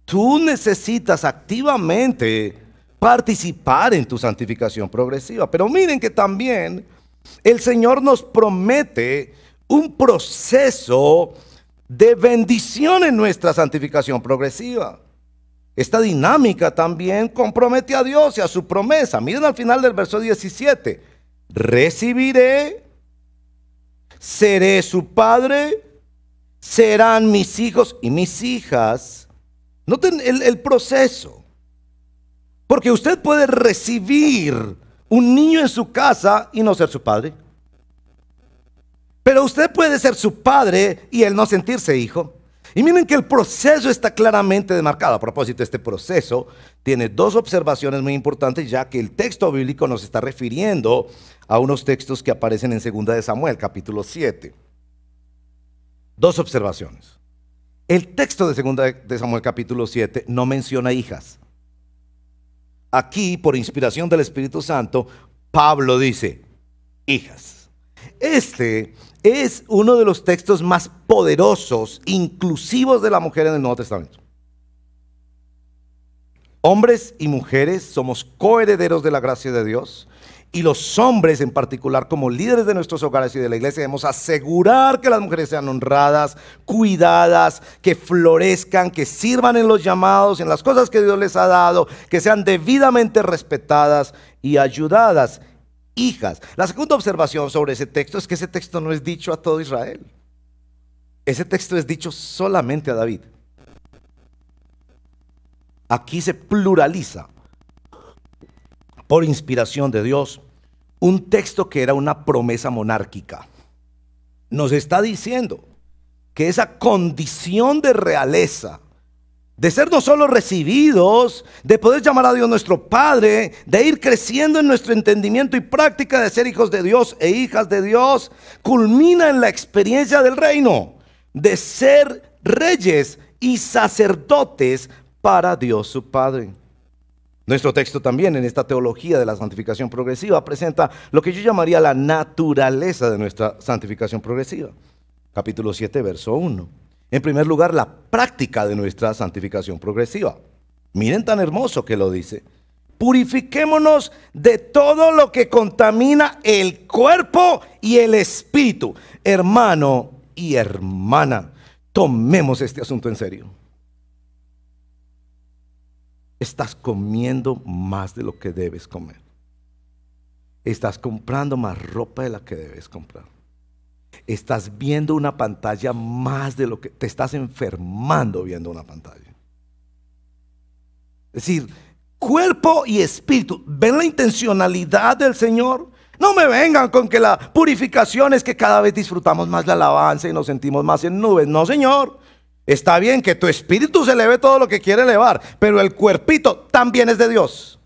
Tú necesitas activamente participar en tu santificación progresiva. Pero miren que también el Señor nos promete un proceso de bendición en nuestra santificación progresiva. Esta dinámica también compromete a Dios y a su promesa. Miren al final del verso 17. Recibiré, seré su padre, serán mis hijos y mis hijas. Noten el proceso. Porque usted puede recibir un niño en su casa y no ser su padre. Pero usted puede ser su padre y él no sentirse hijo. Y miren que el proceso está claramente demarcado. A propósito, este proceso tiene dos observaciones muy importantes, ya que el texto bíblico nos está refiriendo a unos textos que aparecen en 2 de Samuel, capítulo 7. Dos observaciones. El texto de 2 de Samuel, capítulo 7, no menciona hijas. Aquí, por inspiración del Espíritu Santo, Pablo dice, hijas. Este es uno de los textos más poderosos, inclusivos de la mujer en el Nuevo Testamento. Hombres y mujeres somos coherederos de la gracia de Dios Y los hombres en particular, como líderes de nuestros hogares y de la iglesia, debemos asegurar que las mujeres sean honradas, cuidadas, que florezcan, que sirvan en los llamados, en las cosas que Dios les ha dado, que sean debidamente respetadas y ayudadas. Hijas. La segunda observación sobre ese texto es que ese texto no es dicho a todo Israel. Ese texto es dicho solamente a David. Aquí se pluraliza por inspiración de Dios un texto que era una promesa monárquica. Nos está diciendo que esa condición de realeza, de ser no solo recibidos, de poder llamar a Dios nuestro Padre, de ir creciendo en nuestro entendimiento y práctica de ser hijos de Dios e hijas de Dios, culmina en la experiencia del reino, de ser reyes y sacerdotes para Dios su Padre. Nuestro texto también en esta teología de la santificación progresiva presenta lo que yo llamaría la naturaleza de nuestra santificación progresiva. Capítulo 7, verso 1. En primer lugar, la práctica de nuestra santificación progresiva. Miren tan hermoso que lo dice. Purifiquémonos de todo lo que contamina el cuerpo y el espíritu. Hermano y hermana, tomemos este asunto en serio. Estás comiendo más de lo que debes comer. Estás comprando más ropa de la que debes comprar. Estás viendo una pantalla más de lo que te estás enfermando viendo una pantalla. Es decir, cuerpo y espíritu. ¿Ven la intencionalidad del Señor? No me vengan con que la purificación es que cada vez disfrutamos más la alabanza y nos sentimos más en nubes. No, Señor. Está bien que tu espíritu se eleve todo lo que quiere elevar, pero el cuerpito también es de Dios.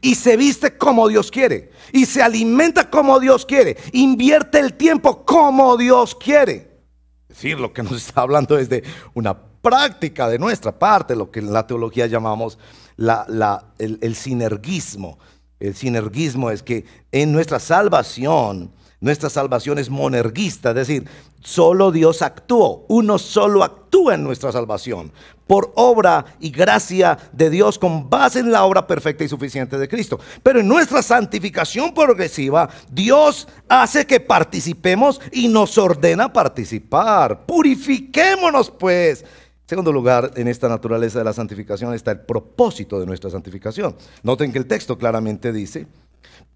Y se viste como Dios quiere. Y se alimenta como Dios quiere. Invierte el tiempo como Dios quiere. Es decir, lo que nos está hablando es de una práctica de nuestra parte, lo que en la teología llamamos el sinergismo. El sinergismo es que en nuestra salvación es monergista, es decir, solo Dios actuó, uno solo actúa en nuestra salvación, por obra y gracia de Dios con base en la obra perfecta y suficiente de Cristo. Pero en nuestra santificación progresiva, Dios hace que participemos y nos ordena participar. Purifiquémonos pues. En segundo lugar, en esta naturaleza de la santificación está el propósito de nuestra santificación. Noten que el texto claramente dice: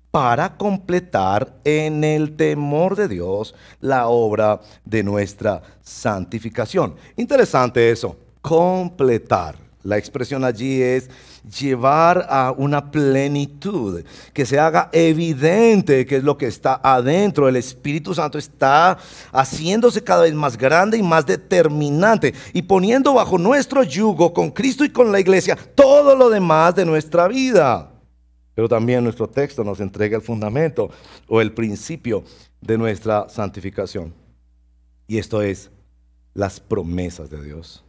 para completar en el temor de Dios la obra de nuestra santificación. Interesante eso, completar. La expresión allí es llevar a una plenitud, que se haga evidente que es lo que está adentro. El Espíritu Santo está haciéndose cada vez más grande y más determinante y poniendo bajo nuestro yugo con Cristo y con la iglesia todo lo demás de nuestra vida. Pero también nuestro texto nos entrega el fundamento o el principio de nuestra santificación. Y esto es las promesas de Dios.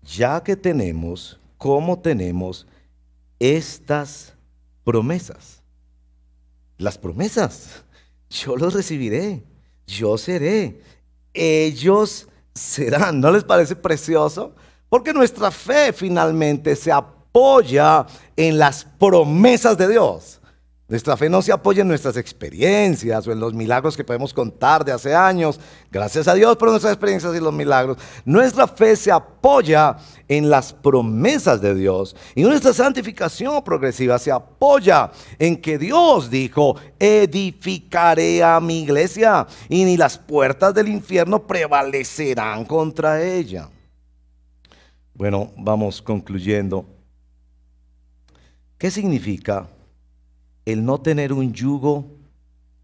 Ya que tenemos, ¿cómo tenemos estas promesas? Las promesas. Yo los recibiré, yo seré, ellos serán. ¿No les parece precioso? Porque nuestra fe finalmente se apoya en las promesas de Dios. Nuestra fe no se apoya en nuestras experiencias o en los milagros que podemos contar de hace años. Gracias a Dios por nuestras experiencias y los milagros. Nuestra fe se apoya en las promesas de Dios. Y nuestra santificación progresiva se apoya en que Dios dijo: edificaré a mi iglesia y ni las puertas del infierno prevalecerán contra ella. Bueno, vamos concluyendo. ¿Qué significa el no tener un yugo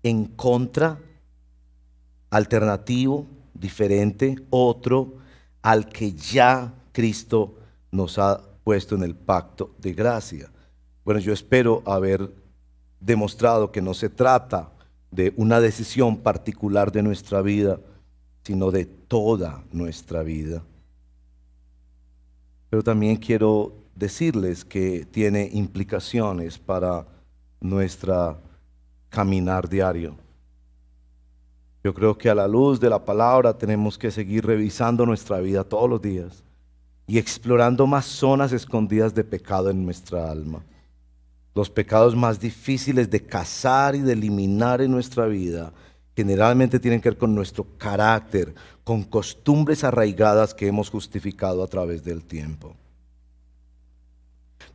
en contra, alternativo, diferente, otro, al que ya Cristo nos ha puesto en el pacto de gracia? Bueno, yo espero haber demostrado que no se trata de una decisión particular de nuestra vida, sino de toda nuestra vida. Pero también quiero decirles que tiene implicaciones para nuestra caminar diario. Yo creo que a la luz de la palabra tenemos que seguir revisando nuestra vida todos los días y explorando más zonas escondidas de pecado en nuestra alma. Los pecados más difíciles de cazar y de eliminar en nuestra vida generalmente tienen que ver con nuestro carácter, con costumbres arraigadas que hemos justificado a través del tiempo.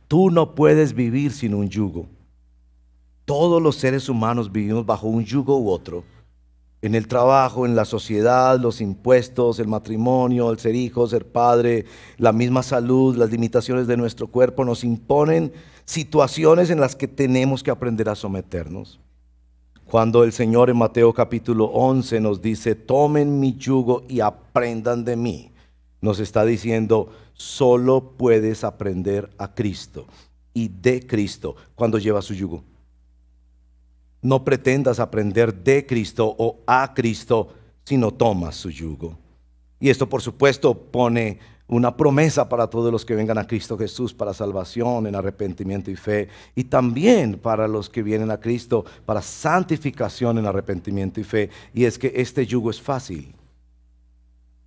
Tú no puedes vivir sin un yugo. Todos los seres humanos vivimos bajo un yugo u otro. En el trabajo, en la sociedad, los impuestos, el matrimonio, el ser hijo, ser padre, la misma salud, las limitaciones de nuestro cuerpo nos imponen situaciones en las que tenemos que aprender a someternos. Cuando el Señor en Mateo capítulo 11 nos dice, tomen mi yugo y aprendan de mí, nos está diciendo, solo puedes aprender a Cristo y de Cristo cuando llevas su yugo. No pretendas aprender de Cristo o a Cristo si no tomas su yugo. Y esto, por supuesto, pone una promesa para todos los que vengan a Cristo Jesús para salvación, en arrepentimiento y fe. Y también para los que vienen a Cristo para santificación en arrepentimiento y fe. Y es que este yugo es fácil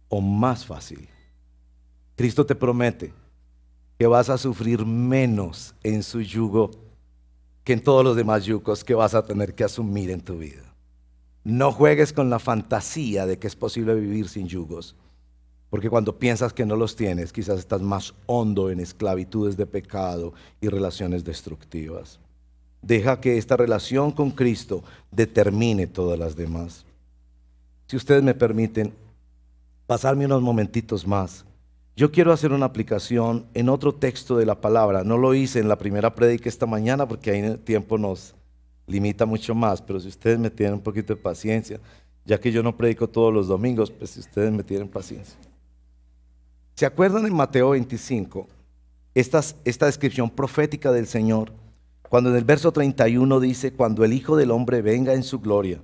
o más fácil. Cristo te promete que vas a sufrir menos en su yugo que en todos los demás yugos que vas a tener que asumir en tu vida. No juegues con la fantasía de que es posible vivir sin yugos, porque cuando piensas que no los tienes, quizás estás más hondo en esclavitudes de pecado y relaciones destructivas. Deja que esta relación con Cristo determine todas las demás. Si ustedes me permiten pasarme unos momentitos más, yo quiero hacer una aplicación en otro texto de la palabra. No lo hice en la primera prédica esta mañana porque ahí el tiempo nos limita mucho más, pero si ustedes me tienen un poquito de paciencia, ya que yo no predico todos los domingos, pues si ustedes me tienen paciencia. ¿Se acuerdan en Mateo 25? Esta descripción profética del Señor, cuando en el verso 31 dice, cuando el Hijo del Hombre venga en su gloria,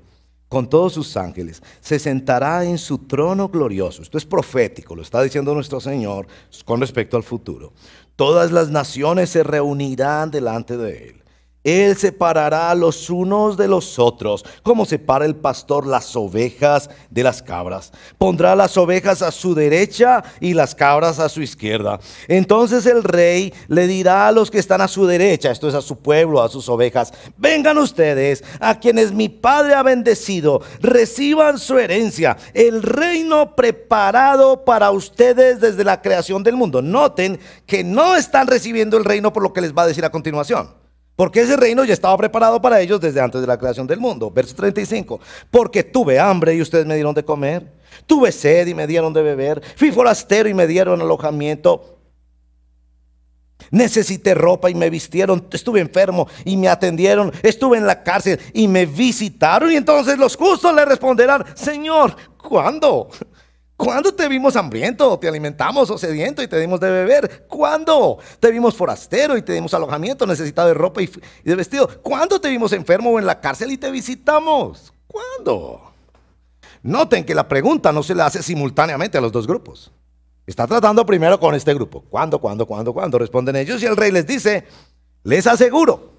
con todos sus ángeles, se sentará en su trono glorioso. Esto es profético, lo está diciendo nuestro Señor con respecto al futuro. Todas las naciones se reunirán delante de Él. Él separará los unos de los otros, como separa el pastor las ovejas de las cabras. Pondrá las ovejas a su derecha y las cabras a su izquierda. Entonces el rey le dirá a los que están a su derecha, esto es a su pueblo, a sus ovejas, vengan ustedes, a quienes mi Padre ha bendecido, reciban su herencia, el reino preparado para ustedes desde la creación del mundo. Noten que no están recibiendo el reino por lo que les va a decir a continuación. Porque ese reino ya estaba preparado para ellos desde antes de la creación del mundo. Verso 35. Porque tuve hambre y ustedes me dieron de comer. Tuve sed y me dieron de beber. Fui forastero y me dieron alojamiento. Necesité ropa y me vistieron. Estuve enfermo y me atendieron. Estuve en la cárcel y me visitaron. Y entonces los justos le responderán, Señor, ¿cuándo? ¿Cuándo te vimos hambriento, te alimentamos, o sediento y te dimos de beber? ¿Cuándo te vimos forastero y te dimos alojamiento, necesitado de ropa y de vestido? ¿Cuándo te vimos enfermo o en la cárcel y te visitamos? ¿Cuándo? Noten que la pregunta no se le hace simultáneamente a los dos grupos. Está tratando primero con este grupo. ¿Cuándo? Responden ellos y el rey les dice, les aseguro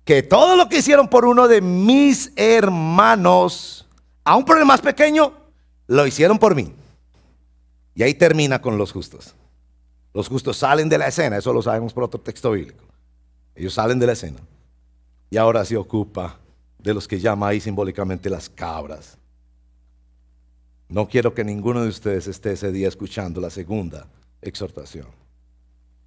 que todo lo que hicieron por uno de mis hermanos, aún por el más pequeño, lo hicieron por mí. Y ahí termina con los justos. Los justos salen de la escena, eso lo sabemos por otro texto bíblico. Ellos salen de la escena. Y ahora se ocupa de los que llama ahí simbólicamente las cabras. No quiero que ninguno de ustedes esté ese día escuchando la segunda exhortación.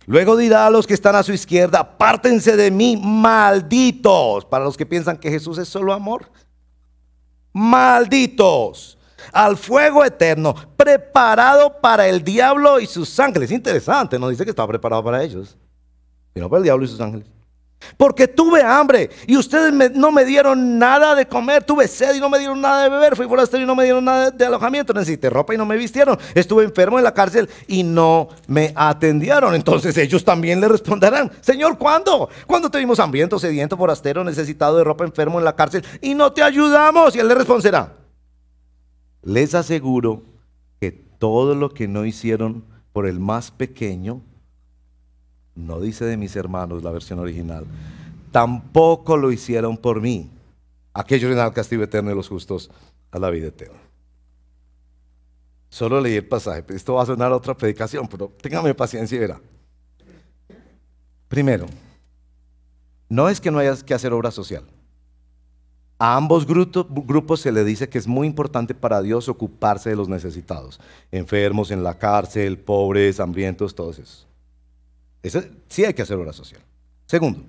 Luego dirá a los que están a su izquierda, apártense de mí, malditos. Para los que piensan que Jesús es solo amor. Malditos. Al fuego eterno, preparado para el diablo y sus ángeles. Interesante, no dice que estaba preparado para ellos, sino para el diablo y sus ángeles. Porque tuve hambre y ustedes no me dieron nada de comer. Tuve sed y no me dieron nada de beber. Fui forastero y no me dieron nada de alojamiento. Necesité ropa y no me vistieron. Estuve enfermo en la cárcel y no me atendieron. Entonces ellos también le responderán, Señor, ¿cuándo? ¿Cuándo te vimos hambriento, sediento, forastero, necesitado de ropa, enfermo en la cárcel y no te ayudamos? Y él le responderá, les aseguro que todo lo que no hicieron por el más pequeño, no dice de mis hermanos la versión original, tampoco lo hicieron por mí. Aquellos irán al castigo eterno y los justos a la vida eterna. Solo leí el pasaje, esto va a sonar a otra predicación, pero téngame paciencia y verá. Primero, No es que no haya que hacer obra social. A ambos grupos se le dice que es muy importante para Dios ocuparse de los necesitados, enfermos en la cárcel, pobres, hambrientos, todos esos. Eso sí hay que hacer obra social. Segundo,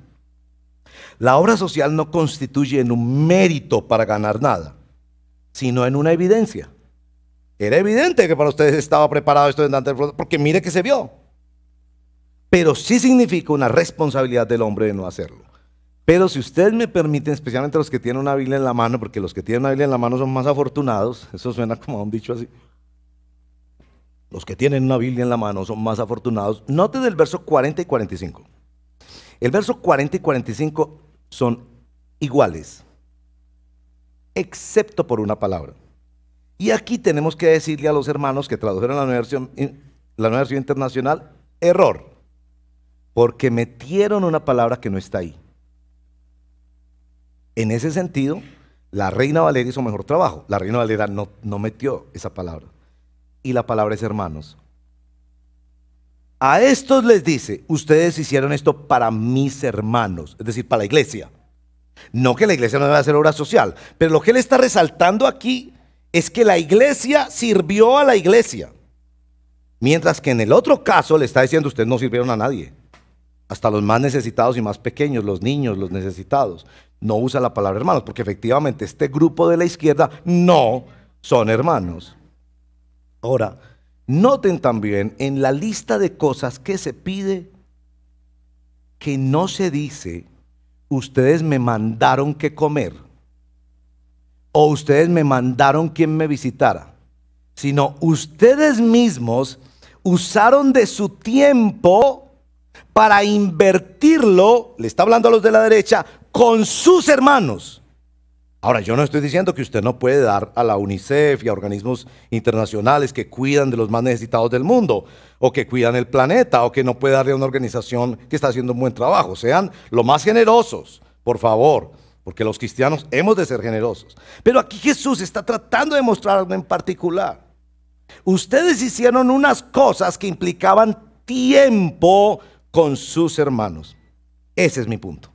la obra social no constituye en un mérito para ganar nada, sino en una evidencia. Era evidente que para ustedes estaba preparado esto delante del Señor, porque mire que se vio. Pero sí significa una responsabilidad del hombre de no hacerlo. Pero si ustedes me permiten, especialmente los que tienen una Biblia en la mano, porque los que tienen una Biblia en la mano son más afortunados, eso suena como a un dicho así. Los que tienen una Biblia en la mano son más afortunados. Noten el verso 40 y 45. El verso 40 y 45 son iguales, excepto por una palabra. Y aquí tenemos que decirle a los hermanos que tradujeron la nueva versión internacional, error, porque metieron una palabra que no está ahí. En ese sentido, la Reina Valeria hizo mejor trabajo. La Reina Valeria no metió esa palabra. Y la palabra es hermanos. A estos les dice, ustedes hicieron esto para mis hermanos, es decir, para la iglesia. No que la iglesia no debe hacer obra social, pero lo que él está resaltando aquí es que la iglesia sirvió a la iglesia. Mientras que en el otro caso le está diciendo, ustedes no sirvieron a nadie. Hasta los más necesitados y más pequeños, los niños, los necesitados. No usa la palabra hermanos, porque efectivamente este grupo de la izquierda no son hermanos. Ahora, noten también en la lista de cosas que se pide que no se dice, ustedes me mandaron que comer, o ustedes me mandaron quien me visitara, sino ustedes mismos usaron de su tiempo para invertirlo, le está hablando a los de la derecha, con sus hermanos. Ahora, yo no estoy diciendo que usted no puede dar a la UNICEF y a organismos internacionales que cuidan de los más necesitados del mundo, o que cuidan el planeta, o que no puede darle a una organización que está haciendo un buen trabajo. Sean lo más generosos, por favor, porque los cristianos hemos de ser generosos. Pero aquí Jesús está tratando de mostrar algo en particular. Ustedes hicieron unas cosas que implicaban tiempo con sus hermanos. Ese es mi punto.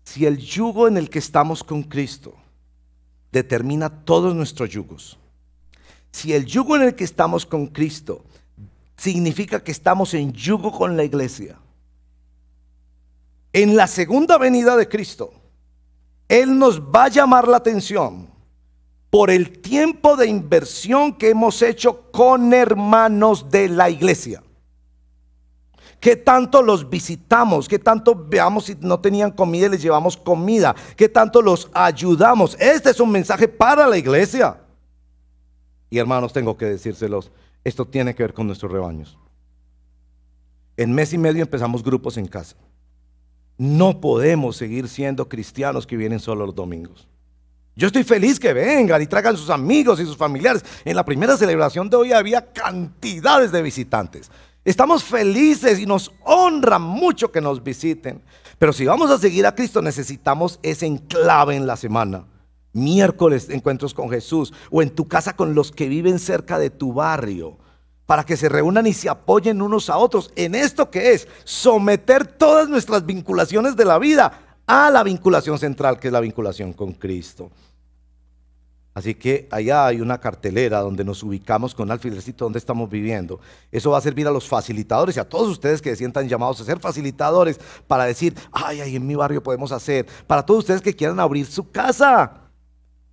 Si el yugo en el que estamos con Cristo determina todos nuestros yugos, si el yugo en el que estamos con Cristo significa que estamos en yugo con la iglesia, en la segunda venida de Cristo, Él nos va a llamar la atención por el tiempo de inversión que hemos hecho con hermanos de la iglesia. ¿Qué tanto los visitamos? ¿Qué tanto veamos si no tenían comida y les llevamos comida? ¿Qué tanto los ayudamos? Este es un mensaje para la iglesia. Y hermanos, tengo que decírselos, esto tiene que ver con nuestros rebaños. En mes y medio empezamos grupos en casa. No podemos seguir siendo cristianos que vienen solo los domingos. Yo estoy feliz que vengan y traigan sus amigos y sus familiares. En la primera celebración de hoy había cantidades de visitantes. Estamos felices y nos honra mucho que nos visiten. Pero si vamos a seguir a Cristo, necesitamos ese enclave en la semana. Miércoles, encuentros con Jesús, o en tu casa con los que viven cerca de tu barrio, para que se reúnan y se apoyen unos a otros en esto que es someter todas nuestras vinculaciones de la vida a la vinculación central, que es la vinculación con Cristo. Así que allá hay una cartelera donde nos ubicamos con alfilercito donde estamos viviendo. Eso va a servir a los facilitadores y a todos ustedes que se sientan llamados a ser facilitadores para decir, ay, ahí en mi barrio podemos hacer. Para todos ustedes que quieran abrir su casa,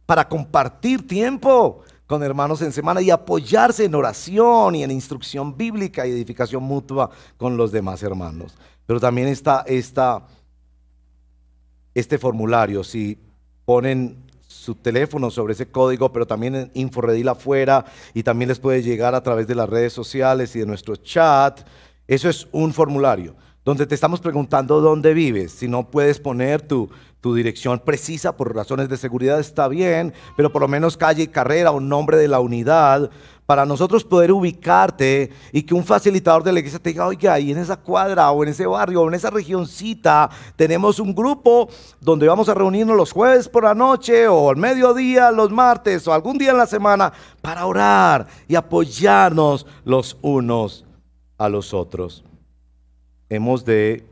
para compartir tiempo con hermanos en semana y apoyarse en oración y en instrucción bíblica y edificación mutua con los demás hermanos. Pero también está este formulario, si ponen su teléfono sobre ese código, pero también en Inforedil afuera, y también les puede llegar a través de las redes sociales y de nuestro chat. Eso es un formulario donde te estamos preguntando dónde vives. Si no puedes poner tu dirección precisa por razones de seguridad, está bien, pero por lo menos calle y carrera o nombre de la unidad, para nosotros poder ubicarte y que un facilitador de la iglesia te diga, oiga, ahí en esa cuadra o en ese barrio o en esa regioncita tenemos un grupo donde vamos a reunirnos los jueves por la noche o al mediodía, los martes o algún día en la semana para orar y apoyarnos los unos a los otros. Hemos de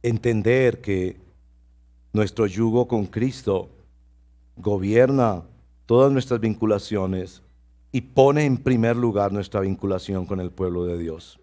entender que nuestro yugo con Cristo gobierna todas nuestras vinculaciones y pone en primer lugar nuestra vinculación con el pueblo de Dios.